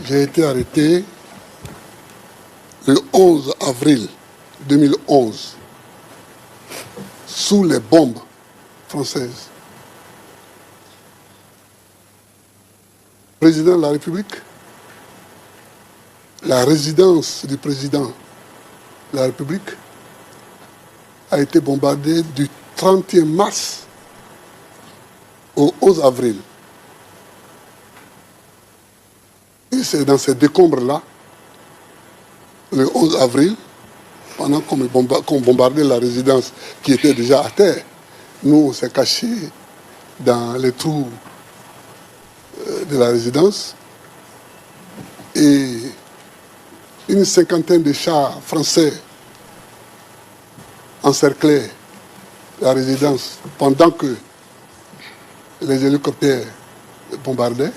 J'ai été arrêté le 11 avril 2011 sous les bombes françaises. Président de la République, la résidence du président de la République a été bombardée du 31 mars au 11 avril. Et c'est dans ces décombres-là, le 11 avril, pendant qu'on bombardait la résidence qui était déjà à terre, nous, on s'est cachés dans les trous de la résidence et une cinquantaine de chars français encerclaient la résidence pendant que les hélicoptères bombardaient.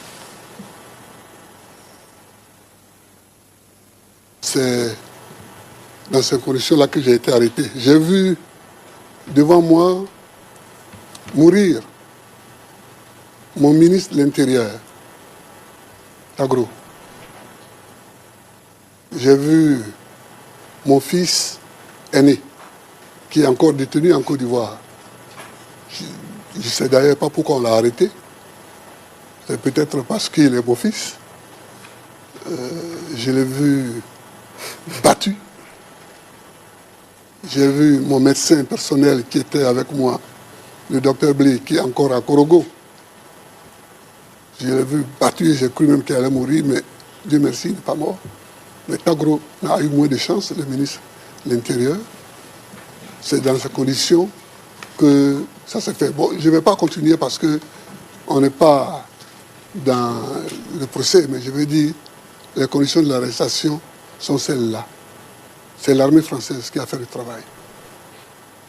C'est dans ces conditions-là que j'ai été arrêté. J'ai vu devant moi mourir mon ministre de l'Intérieur, Agro. J'ai vu mon fils aîné, qui est encore détenu en Côte d'Ivoire. Je ne sais d'ailleurs pas pourquoi on l'a arrêté. C'est peut-être parce qu'il est mon fils. Je l'ai vu battu. J'ai vu mon médecin personnel qui était avec moi, le docteur Blé, qui est encore à Korogo. Je l'ai vu battu et j'ai cru même qu'il allait mourir, mais Dieu merci, il n'est pas mort. Mais Tagro a eu moins de chance, le ministre de l'Intérieur. C'est dans ces conditions que ça s'est fait. Bon, je ne vais pas continuer parce qu'on n'est pas dans le procès, mais je veux dire, les conditions de l'arrestation sont celles-là. C'est l'armée française qui a fait le travail.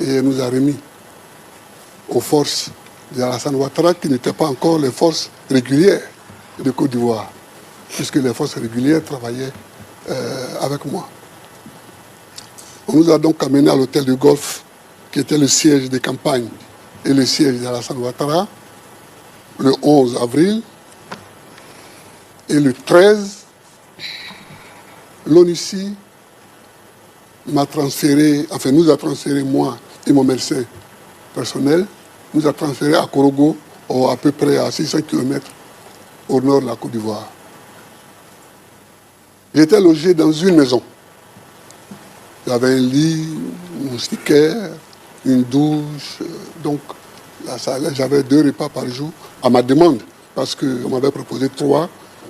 Et elle nous a remis aux forces d'Alassane Ouattara, qui n'étaient pas encore les forces régulières de Côte d'Ivoire, puisque les forces régulières travaillaient avec moi. On nous a donc amenés à l'hôtel du Golfe, qui était le siège des campagnes et le siège d'Alassane Ouattara, le 11 avril. Et le 13, l'ONUCI m'a transféré, enfin nous a transféré, moi et mon médecin personnel, nous a transféré à Korogo, à peu près à 600 km au nord de la Côte d'Ivoire. J'étais logé dans une maison. J'avais un lit, un moustiquaire, une douche, donc j'avais 2 repas par jour à ma demande, parce qu'on m'avait proposé 3,